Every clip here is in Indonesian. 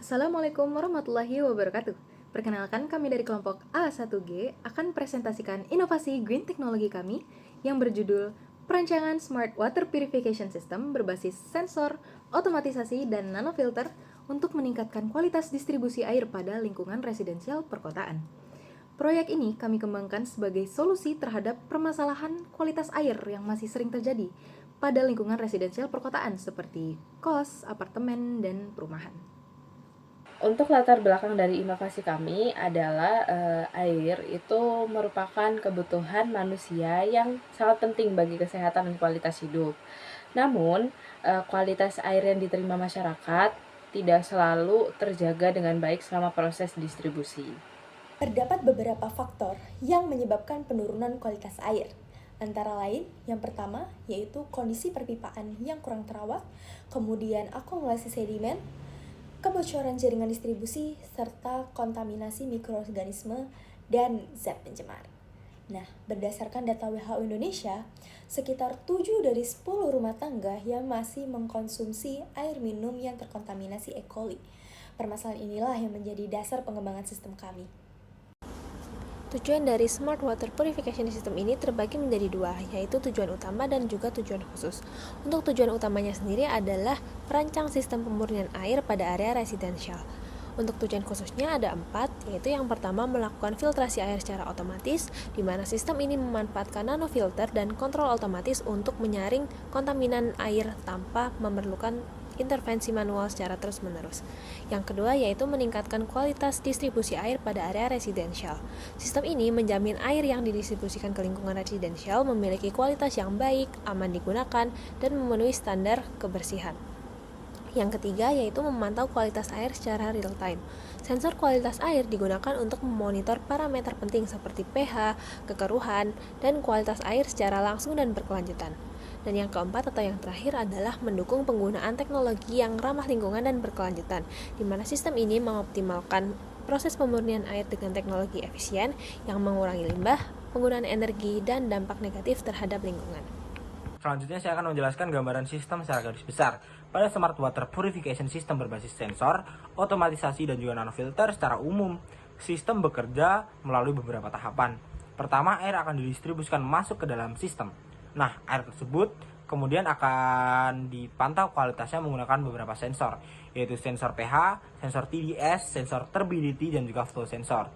Assalamualaikum warahmatullahi wabarakatuh. Perkenalkan, kami dari kelompok A1G akan presentasikan inovasi green teknologi kami yang berjudul Perancangan Smart Water Purification System berbasis sensor, otomatisasi, dan nanofilter untuk meningkatkan kualitas distribusi air pada lingkungan residensial perkotaan. Proyek ini kami kembangkan sebagai solusi terhadap permasalahan kualitas air yang masih sering terjadi pada lingkungan residensial perkotaan seperti kos, apartemen, dan perumahan. Untuk latar belakang dari inovasi kami adalah air itu merupakan kebutuhan manusia yang sangat penting bagi kesehatan dan kualitas hidup. Namun, kualitas air yang diterima masyarakat tidak selalu terjaga dengan baik selama proses distribusi. Terdapat beberapa faktor yang menyebabkan penurunan kualitas air. Antara lain, yang pertama yaitu kondisi perpipaan yang kurang terawat, kemudian akumulasi sedimen, kebocoran jaringan distribusi, serta kontaminasi mikroorganisme dan zat pencemar. Nah, berdasarkan data WHO Indonesia, sekitar 7 dari 10 rumah tangga yang masih mengkonsumsi air minum yang terkontaminasi E. coli. Permasalahan inilah yang menjadi dasar pengembangan sistem kami. Tujuan dari Smart Water Purification System ini terbagi menjadi dua, yaitu tujuan utama dan juga tujuan khusus. Untuk tujuan utamanya sendiri adalah merancang sistem pemurnian air pada area residensial. Untuk tujuan khususnya ada 4, yaitu yang pertama melakukan filtrasi air secara otomatis, di mana sistem ini memanfaatkan nanofilter dan kontrol otomatis untuk menyaring kontaminan air tanpa memerlukan intervensi manual secara terus-menerus. Yang kedua yaitu meningkatkan kualitas distribusi air pada area residensial. Sistem ini menjamin air yang didistribusikan ke lingkungan residensial memiliki kualitas yang baik, aman digunakan, dan memenuhi standar kebersihan. Yang ketiga yaitu memantau kualitas air secara real time. Sensor kualitas air digunakan untuk memonitor parameter penting seperti pH, kekeruhan, dan kualitas air secara langsung dan berkelanjutan. Dan yang keempat atau yang terakhir adalah mendukung penggunaan teknologi yang ramah lingkungan dan berkelanjutan, di mana sistem ini mengoptimalkan proses pemurnian air dengan teknologi efisien yang mengurangi limbah, penggunaan energi, dan dampak negatif terhadap lingkungan. Selanjutnya saya akan menjelaskan gambaran sistem secara garis besar. Pada Smart Water Purification System berbasis sensor, otomatisasi, dan juga nanofilter secara umum, sistem bekerja melalui beberapa tahapan. Pertama, air akan didistribusikan masuk ke dalam sistem. Nah, air tersebut kemudian akan dipantau kualitasnya menggunakan beberapa sensor, yaitu sensor pH, sensor TDS, sensor turbidity, dan juga flow sensor.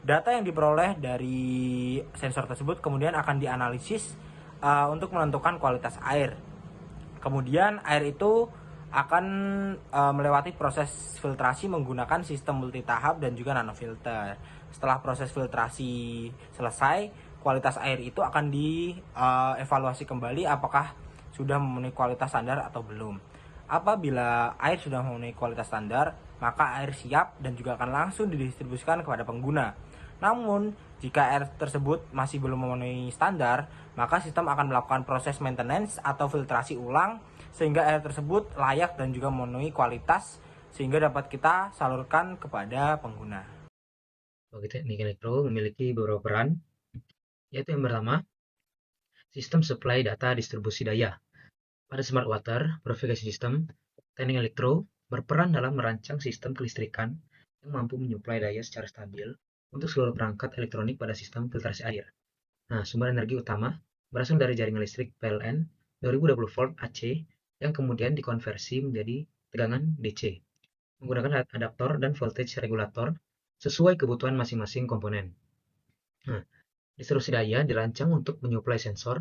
Data yang diperoleh dari sensor tersebut kemudian akan dianalisis untuk menentukan kualitas air. Kemudian air itu akan melewati proses filtrasi menggunakan sistem multitahap dan juga nanofilter. Setelah proses filtrasi selesai, kualitas air itu akan dievaluasi kembali apakah sudah memenuhi kualitas standar atau belum. Apabila air sudah memenuhi kualitas standar, maka air siap dan juga akan langsung didistribusikan kepada pengguna. Namun, jika air tersebut masih belum memenuhi standar, maka sistem akan melakukan proses maintenance atau filtrasi ulang sehingga air tersebut layak dan juga memenuhi kualitas sehingga dapat kita salurkan kepada pengguna. Bagi teknik elektro memiliki beberapa peran, yaitu yang pertama, sistem supply data distribusi daya. Pada Smart Water Purification System, teknik elektro berperan dalam merancang sistem kelistrikan yang mampu menyuplai daya secara stabil untuk seluruh perangkat elektronik pada sistem filtrasi air. Nah, sumber energi utama berasal dari jaringan listrik PLN 2020 volt AC yang kemudian dikonversi menjadi tegangan DC menggunakan adaptor dan voltage regulator sesuai kebutuhan masing-masing komponen. Nah, distribusi daya dirancang untuk menyuplai sensor,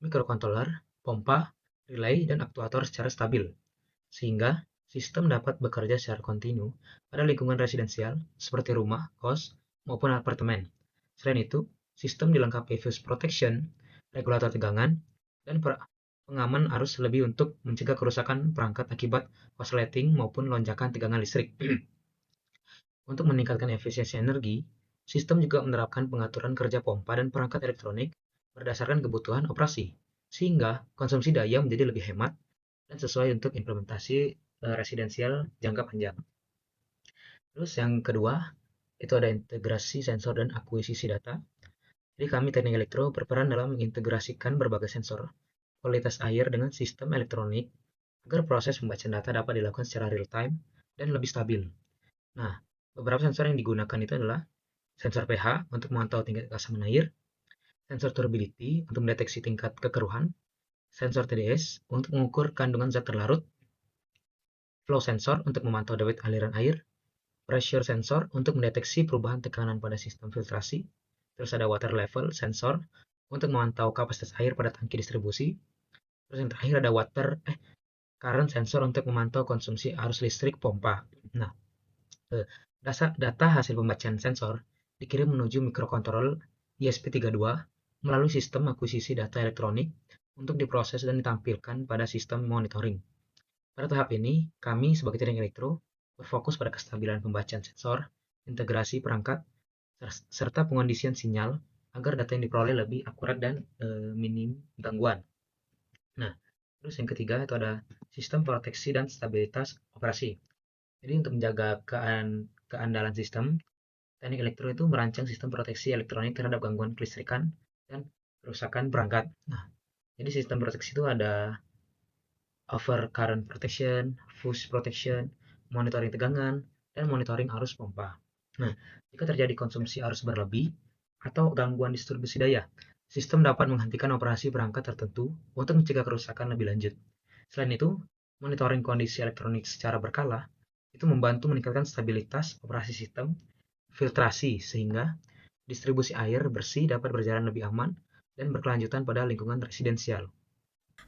microcontroller, pompa, relay, dan aktuator secara stabil, sehingga sistem dapat bekerja secara kontinu pada lingkungan residensial seperti rumah, kos, maupun apartemen. Selain itu, sistem dilengkapi fuse protection, regulator tegangan, dan pengaman arus lebih untuk mencegah kerusakan perangkat akibat korsleting maupun lonjakan tegangan listrik. Untuk meningkatkan efisiensi energi, sistem juga menerapkan pengaturan kerja pompa dan perangkat elektronik berdasarkan kebutuhan operasi, sehingga konsumsi daya menjadi lebih hemat dan sesuai untuk implementasi residensial jangka panjang. Terus yang kedua, itu ada integrasi sensor dan akuisisi data. Jadi kami teknik elektro berperan dalam mengintegrasikan berbagai sensor kualitas air dengan sistem elektronik agar proses pembacaan data dapat dilakukan secara real time dan lebih stabil. Nah, beberapa sensor yang digunakan itu adalah sensor pH untuk memantau tingkat keasaman air, sensor turbidity untuk mendeteksi tingkat kekeruhan, sensor TDS untuk mengukur kandungan zat terlarut, flow sensor untuk memantau debit aliran air, pressure sensor untuk mendeteksi perubahan tekanan pada sistem filtrasi, terus ada water level sensor untuk memantau kapasitas air pada tangki distribusi, terus yang terakhir ada current sensor untuk memantau konsumsi arus listrik pompa. Nah, data hasil pembacaan sensor dikirim menuju mikrokontrol ESP32 melalui sistem akuisisi data elektronik untuk diproses dan ditampilkan pada sistem monitoring. Pada tahap ini, kami sebagai teknik elektro berfokus pada kestabilan pembacaan sensor, integrasi perangkat, serta pengondisian sinyal agar data yang diperoleh lebih akurat dan minim gangguan. Nah, terus yang ketiga itu ada sistem proteksi dan stabilitas operasi. Jadi untuk menjaga keandalan sistem, teknik elektro itu merancang sistem proteksi elektronik terhadap gangguan kelistrikan dan kerusakan perangkat. Nah, jadi sistem proteksi itu ada overcurrent protection, fuse protection, monitoring tegangan, dan monitoring arus pompa. Nah, jika terjadi konsumsi arus berlebih atau gangguan distribusi daya, sistem dapat menghentikan operasi perangkat tertentu untuk mencegah kerusakan lebih lanjut. Selain itu, monitoring kondisi elektronik secara berkala itu membantu meningkatkan stabilitas operasi sistem filtrasi sehingga distribusi air bersih dapat berjalan lebih aman dan berkelanjutan pada lingkungan residensial.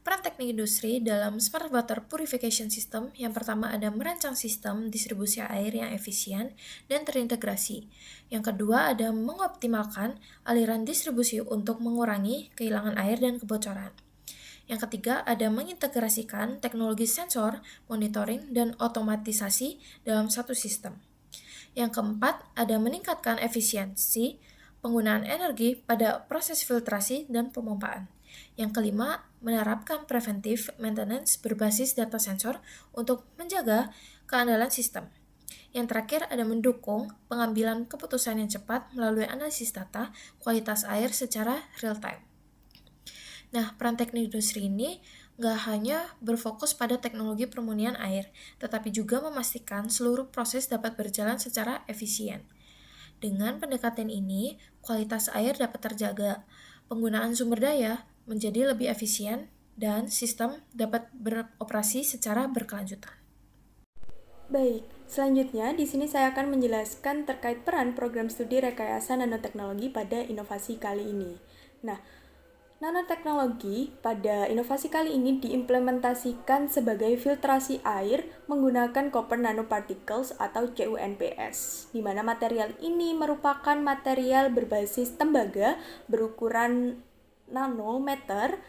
Peran teknik industri dalam Smart Water Purification System yang pertama ada merancang sistem distribusi air yang efisien dan terintegrasi. Yang kedua ada mengoptimalkan aliran distribusi untuk mengurangi kehilangan air dan kebocoran. Yang ketiga ada mengintegrasikan teknologi sensor, monitoring, dan otomatisasi dalam satu sistem. Yang keempat ada meningkatkan efisiensi penggunaan energi pada proses filtrasi dan pemompaan. Yang kelima, menerapkan preventive maintenance berbasis data sensor untuk menjaga keandalan sistem. Yang terakhir ada mendukung pengambilan keputusan yang cepat melalui analisis data kualitas air secara real-time. Nah, peran teknik industri ini nggak hanya berfokus pada teknologi permurnian air, tetapi juga memastikan seluruh proses dapat berjalan secara efisien. Dengan pendekatan ini, kualitas air dapat terjaga, penggunaan sumber daya menjadi lebih efisien, dan sistem dapat beroperasi secara berkelanjutan. Baik, selanjutnya di sini saya akan menjelaskan terkait peran program studi rekayasa nanoteknologi pada inovasi kali ini. Nah, nanoteknologi pada inovasi kali ini diimplementasikan sebagai filtrasi air menggunakan copper nanoparticles atau CuNPS, di mana material ini merupakan material berbasis tembaga berukuran nanometer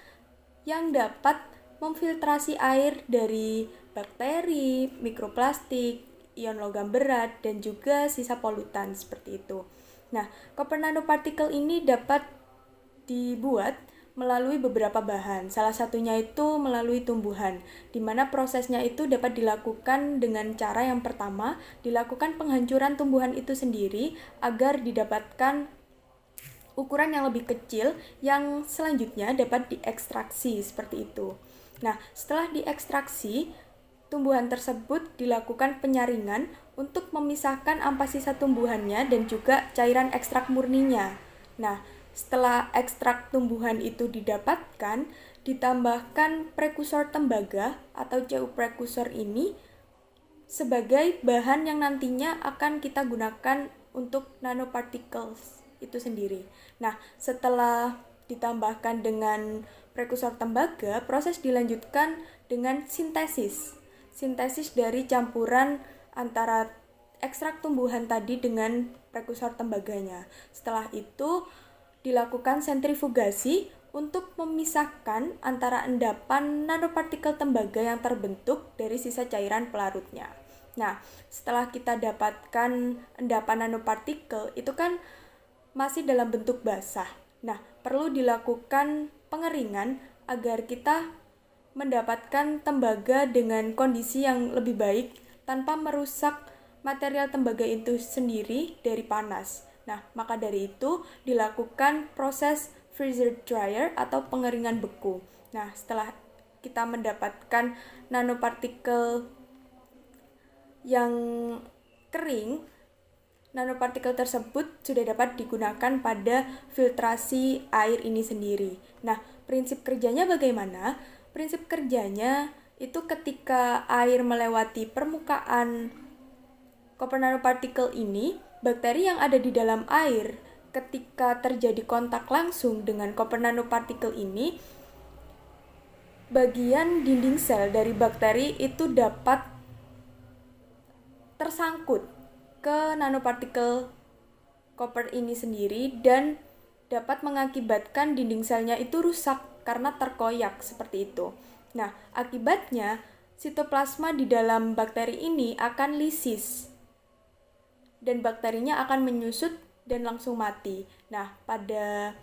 yang dapat memfiltrasi air dari bakteri, mikroplastik, ion logam berat, dan juga sisa polutan seperti itu. Nah, copper nanoparticle ini dapat dibuat melalui beberapa bahan, salah satunya itu melalui tumbuhan, di mana prosesnya itu dapat dilakukan dengan cara yang pertama, dilakukan penghancuran tumbuhan itu sendiri agar didapatkan ukuran yang lebih kecil yang selanjutnya dapat diekstraksi seperti itu. Nah, setelah diekstraksi, tumbuhan tersebut dilakukan penyaringan untuk memisahkan ampas sisa tumbuhannya dan juga cairan ekstrak murninya. Nah, setelah ekstrak tumbuhan itu didapatkan, ditambahkan prekursor tembaga atau CU prekursor ini sebagai bahan yang nantinya akan kita gunakan untuk nanoparticles itu sendiri. Nah, setelah ditambahkan dengan prekursor tembaga, proses dilanjutkan dengan sintesis. Sintesis dari campuran antara ekstrak tumbuhan tadi dengan prekursor tembaganya. Setelah itu dilakukan sentrifugasi untuk memisahkan antara endapan nanopartikel tembaga yang terbentuk dari sisa cairan pelarutnya. Nah, setelah kita dapatkan endapan nanopartikel, itu kan masih dalam bentuk basah. Nah, perlu dilakukan pengeringan agar kita mendapatkan tembaga dengan kondisi yang lebih baik tanpa merusak material tembaga itu sendiri dari panas. Nah, maka dari itu dilakukan proses freezer dryer atau pengeringan beku. Nah, setelah kita mendapatkan nanopartikel yang kering, nanopartikel tersebut sudah dapat digunakan pada filtrasi air ini sendiri. Nah, prinsip kerjanya bagaimana? Prinsip kerjanya itu ketika air melewati permukaan koper nanopartikel ini, bakteri yang ada di dalam air ketika terjadi kontak langsung dengan koper nanopartikel ini, bagian dinding sel dari bakteri itu dapat tersangkut ke nanopartikel koper ini sendiri dan dapat mengakibatkan dinding selnya itu rusak karena terkoyak seperti itu. Nah, akibatnya sitoplasma di dalam bakteri ini akan lisis dan bakterinya akan menyusut dan langsung mati. Nah, pada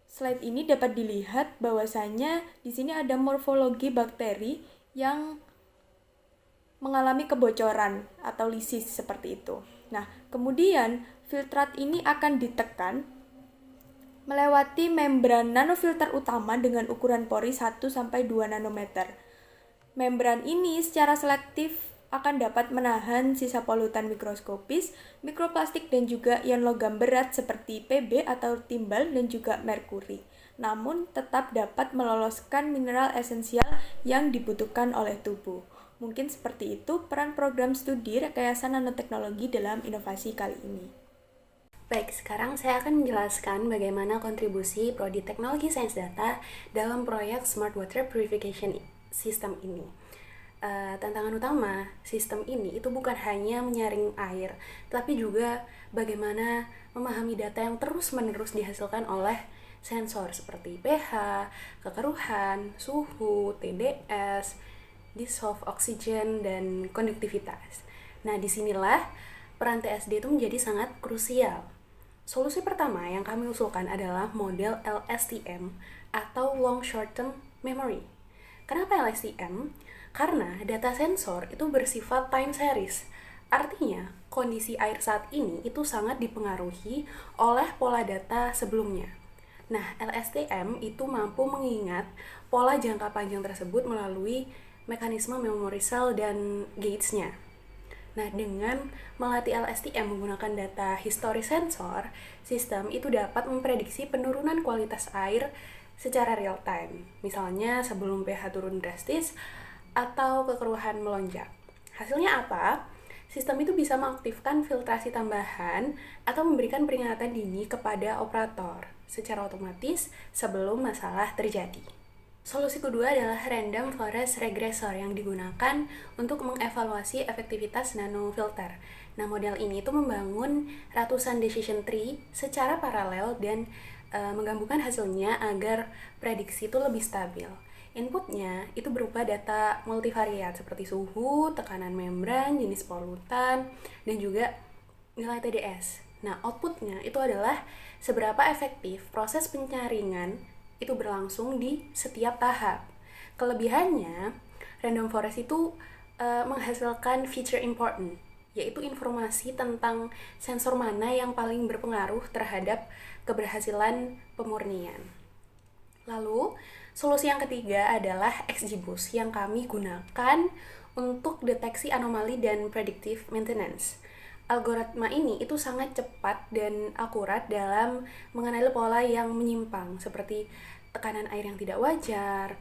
slide ini dapat dilihat bahwasanya di sini ada morfologi bakteri yang mengalami kebocoran atau lisis seperti itu. Nah, kemudian filtrat ini akan ditekan melewati membran nanofilter utama dengan ukuran pori 1-2 nanometer. Membran ini secara selektif akan dapat menahan sisa polutan mikroskopis, mikroplastik dan juga ion logam berat seperti Pb atau timbal dan juga merkuri. Namun tetap dapat meloloskan mineral esensial yang dibutuhkan oleh tubuh. Mungkin seperti itu peran program studi rekayasa nanoteknologi dalam inovasi kali ini. Baik, sekarang saya akan menjelaskan bagaimana kontribusi Prodi Teknologi Sains Data dalam proyek Smart Water Purification System ini. Tantangan utama sistem ini itu bukan hanya menyaring air, tapi juga bagaimana memahami data yang terus-menerus dihasilkan oleh sensor seperti pH, kekeruhan, suhu, TDS, dissolved oxygen, dan konduktivitas. Nah, disinilah peran TSD itu menjadi sangat krusial. Solusi pertama yang kami usulkan adalah model LSTM atau Long Short Term Memory. Kenapa LSTM? Karena data sensor itu bersifat time series. Artinya, kondisi air saat ini itu sangat dipengaruhi oleh pola data sebelumnya. Nah, LSTM itu mampu mengingat pola jangka panjang tersebut melalui mekanisme memory cell dan gates-nya. Nah, dengan melatih LSTM menggunakan data histori sensor, sistem itu dapat memprediksi penurunan kualitas air secara real time. Misalnya sebelum pH turun drastis atau kekeruhan melonjak. Hasilnya apa? Sistem itu bisa mengaktifkan filtrasi tambahan atau memberikan peringatan dini kepada operator secara otomatis sebelum masalah terjadi. Solusi kedua adalah Random Forest Regressor yang digunakan untuk mengevaluasi efektivitas nanofilter. Nah, model ini itu membangun ratusan decision tree secara paralel dan menggabungkan hasilnya agar prediksi itu lebih stabil. Inputnya itu berupa data multivariat seperti suhu, tekanan membran, jenis polutan, dan juga nilai TDS. Nah, outputnya itu adalah seberapa efektif proses penyaringan itu berlangsung di setiap tahap. Kelebihannya, Random Forest itu menghasilkan feature important, yaitu informasi tentang sensor mana yang paling berpengaruh terhadap keberhasilan pemurnian. Lalu, solusi yang ketiga adalah XGBoost yang kami gunakan untuk deteksi anomali dan predictive maintenance. Algoritma ini itu sangat cepat dan akurat dalam mengenali pola yang menyimpang seperti tekanan air yang tidak wajar,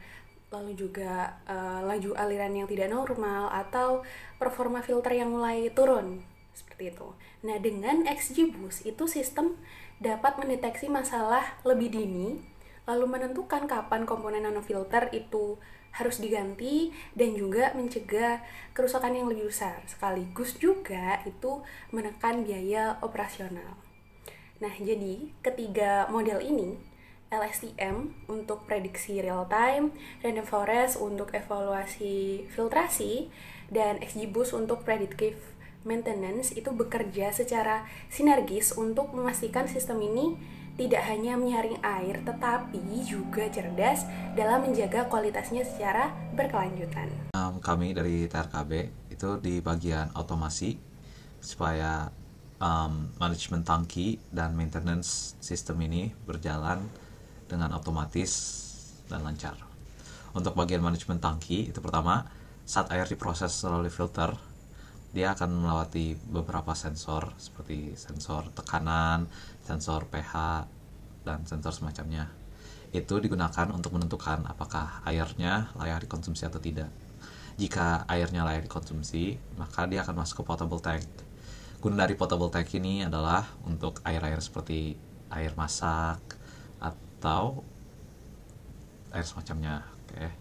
lalu juga laju aliran yang tidak normal atau performa filter yang mulai turun seperti itu. Nah, dengan XGBoost itu sistem dapat mendeteksi masalah lebih dini, lalu menentukan kapan komponen nanofilter itu harus diganti dan juga mencegah kerusakan yang lebih besar, sekaligus juga itu menekan biaya operasional. Nah, jadi ketiga model ini, LSTM untuk prediksi real time, Random Forest untuk evaluasi filtrasi, dan XGBoost untuk predictive maintenance itu bekerja secara sinergis untuk memastikan sistem ini tidak hanya menyaring air, tetapi juga cerdas dalam menjaga kualitasnya secara berkelanjutan. Kami dari TRKB itu di bagian otomasi supaya manajemen tangki dan maintenance sistem ini berjalan dengan otomatis dan lancar. Untuk bagian manajemen tangki itu pertama, saat air diproses melalui filter, dia akan melewati beberapa sensor seperti sensor tekanan, sensor pH, dan sensor semacamnya. Itu digunakan untuk menentukan apakah airnya layak dikonsumsi atau tidak. Jika airnya layak dikonsumsi, maka dia akan masuk ke potable tank. Guna dari potable tank ini adalah untuk air-air seperti air masak atau air semacamnya. Oke.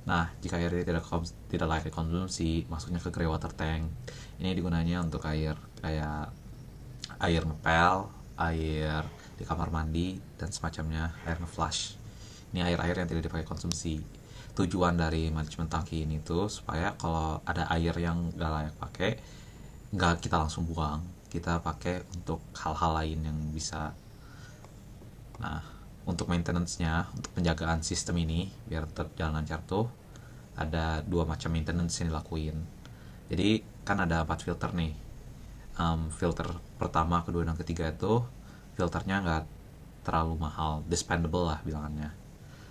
Nah, jika airnya tidak layak dikonsumsi, masuknya ke grey water tank. Ini digunanya untuk air kayak air ngepel, air di kamar mandi, dan semacamnya, air nge-flush. Ini air-air yang tidak dipakai konsumsi. Tujuan dari manajemen tangki ini tuh supaya kalau ada air yang gak layak pakai, gak kita langsung buang, kita pakai untuk hal-hal lain yang bisa. Nah, untuk maintenance-nya, untuk penjagaan sistem ini biar berjalan lancar tuh ada 2 macam maintenance yang dilakuin. Jadi kan ada 4 filter nih. Filter pertama, kedua, dan ketiga itu filternya nggak terlalu mahal, dispendable lah bilangannya.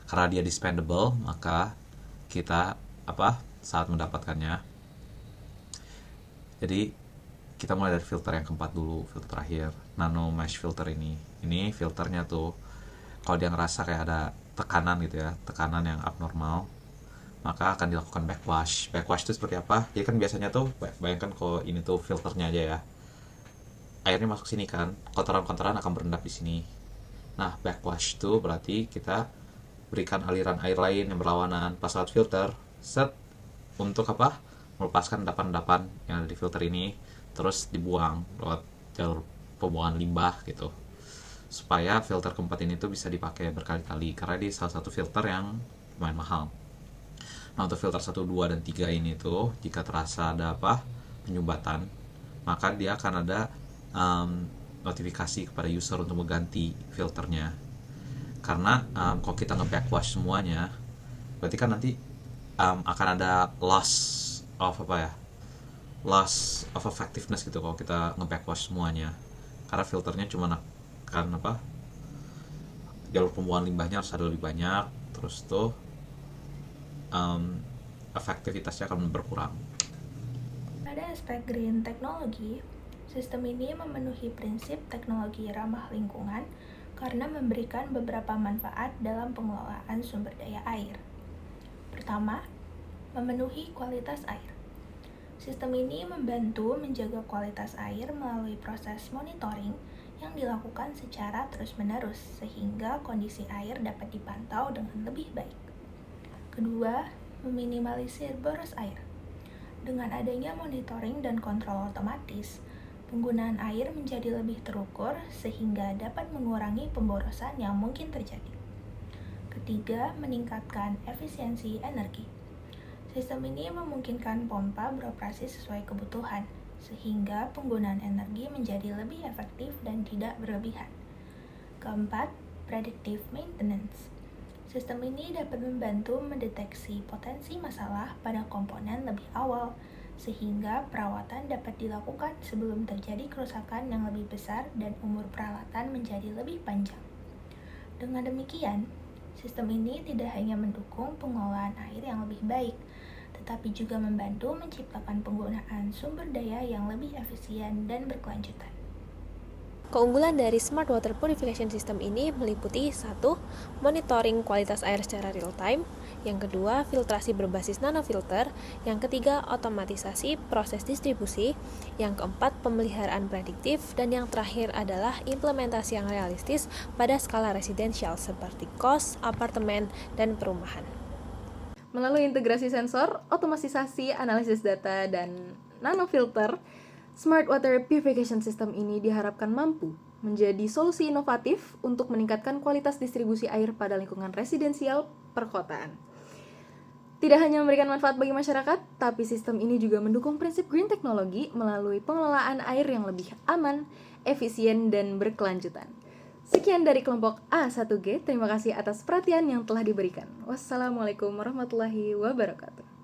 Karena dia dispendable, maka kita saat mendapatkannya. Jadi kita mulai dari filter yang keempat dulu, filter terakhir, nano mesh filter ini. Ini filternya tuh kalau dia ngerasa kayak ada tekanan gitu ya, tekanan yang abnormal, maka akan dilakukan backwash. Backwash itu seperti apa? Jadi kan biasanya tuh, bayangkan kalau ini tuh filternya aja ya, airnya masuk sini kan, kotoran-kotoran akan berendap di sini. Nah, backwash itu berarti kita berikan aliran air lain yang berlawanan pas lewat filter, untuk melepaskan endapan-endapan yang ada di filter ini, terus dibuang lewat jalur pembuangan limbah gitu, supaya filter keempat ini tuh bisa dipakai berkali-kali, karena dia salah satu filter yang lumayan mahal. Nah, untuk filter 1, 2, dan 3 ini tuh, jika terasa ada penyumbatan, maka dia akan ada notifikasi kepada user untuk mengganti filternya. Karena kalau kita nge-backwash semuanya, berarti kan nanti akan ada loss of effectiveness gitu kalau kita nge-backwash semuanya, karena filternya cuma akan jalur pembuangan limbahnya harus ada lebih banyak, terus tuh efektivitasnya akan berkurang. Pada aspek green technology, sistem ini memenuhi prinsip teknologi ramah lingkungan karena memberikan beberapa manfaat dalam pengelolaan sumber daya air. Pertama, memenuhi kualitas air. Sistem ini membantu menjaga kualitas air melalui proses monitoring yang dilakukan secara terus-menerus sehingga kondisi air dapat dipantau dengan lebih baik. Kedua, meminimalisir boros air. Dengan adanya monitoring dan kontrol otomatis, penggunaan air menjadi lebih terukur sehingga dapat mengurangi pemborosan yang mungkin terjadi. Ketiga, meningkatkan efisiensi energi. Sistem ini memungkinkan pompa beroperasi sesuai kebutuhan, sehingga penggunaan energi menjadi lebih efektif dan tidak berlebihan. Keempat, predictive maintenance. Sistem ini dapat membantu mendeteksi potensi masalah pada komponen lebih awal, sehingga perawatan dapat dilakukan sebelum terjadi kerusakan yang lebih besar dan umur peralatan menjadi lebih panjang. Dengan demikian, sistem ini tidak hanya mendukung pengelolaan air yang lebih baik, tetapi juga membantu menciptakan penggunaan sumber daya yang lebih efisien dan berkelanjutan. Keunggulan dari Smart Water Purification System ini meliputi 1. Monitoring kualitas air secara real-time. Yang kedua, filtrasi berbasis nanofilter. Yang ketiga, otomatisasi proses distribusi. Yang keempat, pemeliharaan prediktif. Dan yang terakhir adalah implementasi yang realistis pada skala residensial seperti kos, apartemen, dan perumahan. Melalui integrasi sensor, otomatisasi analisis data, dan nanofilter, Smart Water Purification System ini diharapkan mampu menjadi solusi inovatif untuk meningkatkan kualitas distribusi air pada lingkungan residensial perkotaan. Tidak hanya memberikan manfaat bagi masyarakat, tapi sistem ini juga mendukung prinsip green technology melalui pengelolaan air yang lebih aman, efisien, dan berkelanjutan. Sekian dari kelompok A1G, terima kasih atas perhatian yang telah diberikan. Wassalamualaikum warahmatullahi wabarakatuh.